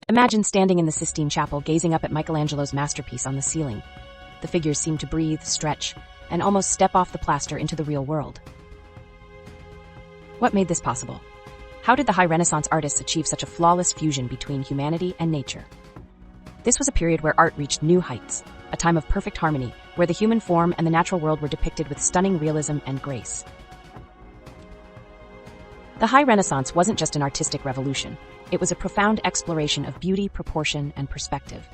Imagine standing in the Sistine Chapel gazing up at Michelangelo's masterpiece on the ceiling. The figures seem to breathe, stretch, and almost step off the plaster into the real world. What made this possible? How did the high Renaissance artists achieve such a flawless fusion between humanity and nature? This was a period where art reached new heights, a time of perfect harmony, where the human form and the natural world were depicted with stunning realism and grace. The high Renaissance wasn't just an artistic revolution. It was a profound exploration of beauty, proportion, and perspective.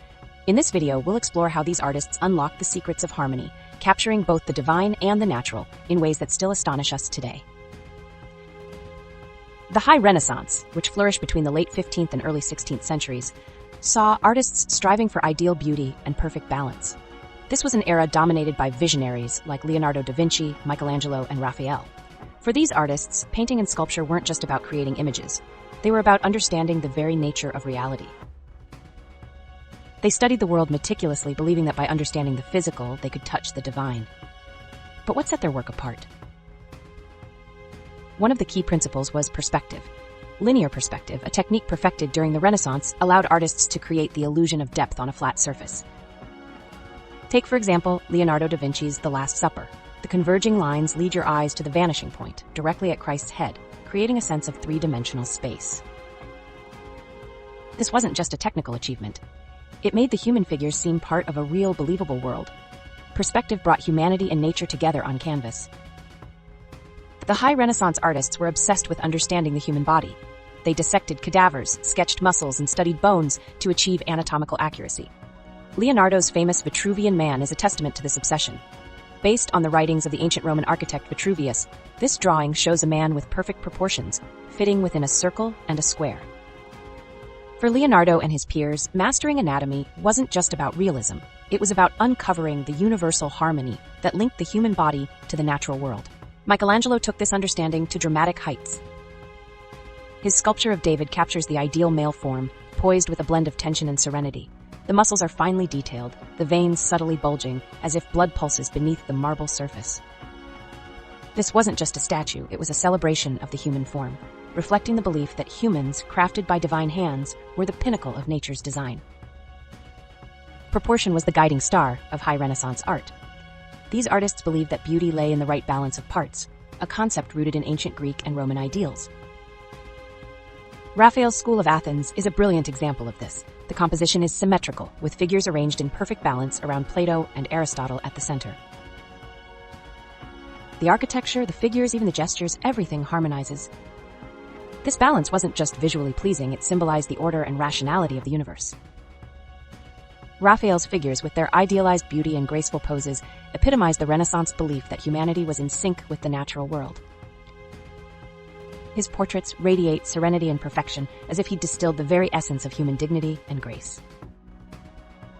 In this video, we'll explore how these artists unlocked the secrets of harmony, capturing both the divine and the natural in ways that still astonish us today. The High Renaissance, which flourished between the late 15th and early 16th centuries, saw artists striving for ideal beauty and perfect balance. This was an era dominated by visionaries like Leonardo da Vinci, Michelangelo, and Raphael. For these artists, painting and sculpture weren't just about creating images. They were about understanding the very nature of reality. They studied the world meticulously, believing that by understanding the physical, they could touch the divine. But what set their work apart? One of the key principles was perspective. Linear perspective, a technique perfected during the Renaissance, allowed artists to create the illusion of depth on a flat surface. Take, for example, Leonardo da Vinci's The Last Supper. The converging lines lead your eyes to the vanishing point, directly at Christ's head, creating a sense of three-dimensional space. This wasn't just a technical achievement. It made the human figures seem part of a real, believable world. Perspective brought humanity and nature together on canvas. The high Renaissance artists were obsessed with understanding the human body. They dissected cadavers, sketched muscles, and studied bones to achieve anatomical accuracy. Leonardo's famous Vitruvian Man is a testament to this obsession. Based on the writings of the ancient Roman architect Vitruvius, this drawing shows a man with perfect proportions, fitting within a circle and a square. For Leonardo and his peers, mastering anatomy wasn't just about realism. It was about uncovering the universal harmony that linked the human body to the natural world. Michelangelo took this understanding to dramatic heights. His sculpture of David captures the ideal male form, poised with a blend of tension and serenity. The muscles are finely detailed, the veins subtly bulging, as if blood pulses beneath the marble surface. This wasn't just a statue, it was a celebration of the human form, reflecting the belief that humans, crafted by divine hands, were the pinnacle of nature's design. Proportion was the guiding star of high Renaissance art. These artists believed that beauty lay in the right balance of parts, a concept rooted in ancient Greek and Roman ideals. Raphael's School of Athens is a brilliant example of this. The composition is symmetrical, with figures arranged in perfect balance around Plato and Aristotle at the center. The architecture, the figures, even the gestures, everything harmonizes. This balance wasn't just visually pleasing, it symbolized the order and rationality of the universe. Raphael's figures, with their idealized beauty and graceful poses, epitomized the Renaissance belief that humanity was in sync with the natural world. His portraits radiate serenity and perfection, as if he distilled the very essence of human dignity and grace.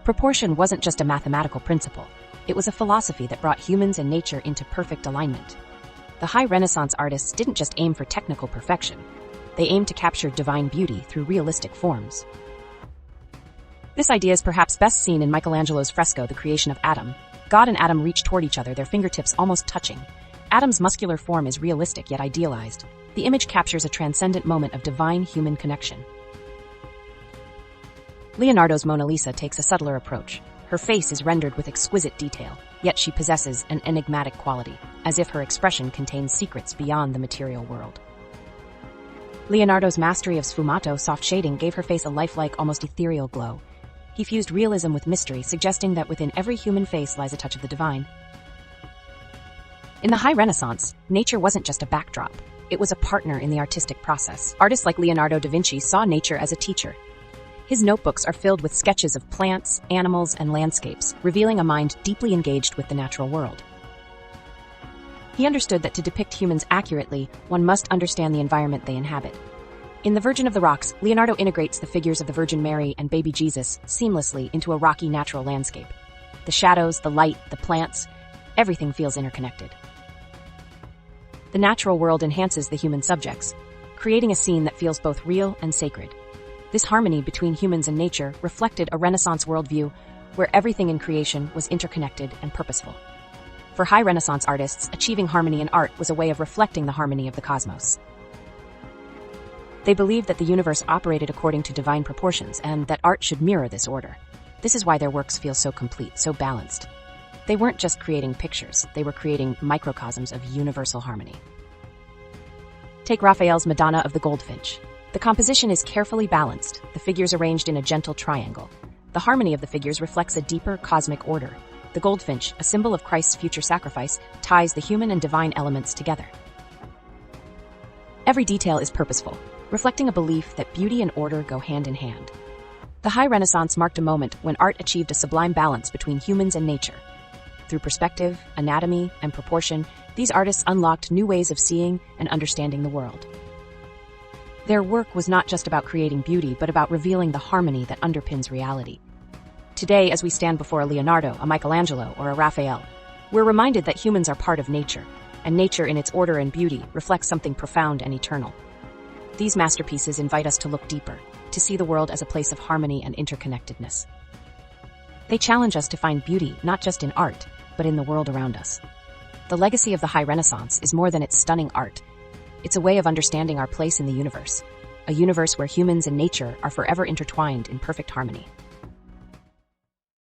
Proportion wasn't just a mathematical principle. It was a philosophy that brought humans and nature into perfect alignment. The high Renaissance artists didn't just aim for technical perfection. They aimed to capture divine beauty through realistic forms. This idea is perhaps best seen in Michelangelo's fresco, The Creation of Adam. God and Adam reach toward each other, their fingertips almost touching. Adam's muscular form is realistic yet idealized. The image captures a transcendent moment of divine human connection. Leonardo's Mona Lisa takes a subtler approach. Her face is rendered with exquisite detail, yet she possesses an enigmatic quality, as if her expression contains secrets beyond the material world. Leonardo's mastery of sfumato, soft shading, gave her face a lifelike, almost ethereal glow. He fused realism with mystery, suggesting that within every human face lies a touch of the divine. In the high Renaissance, nature wasn't just a backdrop. It was a partner in the artistic process. Artists like Leonardo da Vinci saw nature as a teacher. His notebooks are filled with sketches of plants, animals, and landscapes, revealing a mind deeply engaged with the natural world. He understood that to depict humans accurately, one must understand the environment they inhabit. In The Virgin of the Rocks, Leonardo integrates the figures of the Virgin Mary and baby Jesus seamlessly into a rocky natural landscape. The shadows, the light, the plants, everything feels interconnected. The natural world enhances the human subjects, creating a scene that feels both real and sacred. This harmony between humans and nature reflected a Renaissance worldview where everything in creation was interconnected and purposeful. For high Renaissance artists, achieving harmony in art was a way of reflecting the harmony of the cosmos. They believed that the universe operated according to divine proportions and that art should mirror this order. This is why their works feel so complete, so balanced. They weren't just creating pictures, they were creating microcosms of universal harmony. Take Raphael's Madonna of the Goldfinch. The composition is carefully balanced, the figures arranged in a gentle triangle. The harmony of the figures reflects a deeper cosmic order. The goldfinch, a symbol of Christ's future sacrifice, ties the human and divine elements together. Every detail is purposeful, reflecting a belief that beauty and order go hand in hand. The High Renaissance marked a moment when art achieved a sublime balance between humans and nature. Through perspective, anatomy, and proportion, these artists unlocked new ways of seeing and understanding the world. Their work was not just about creating beauty, but about revealing the harmony that underpins reality. Today, as we stand before a Leonardo, a Michelangelo, or a Raphael, we're reminded that humans are part of nature, and nature in its order and beauty reflects something profound and eternal. These masterpieces invite us to look deeper, to see the world as a place of harmony and interconnectedness. They challenge us to find beauty not just in art, but in the world around us. The legacy of the High Renaissance is more than its stunning art. It's a way of understanding our place in the universe, a universe where humans and nature are forever intertwined in perfect harmony.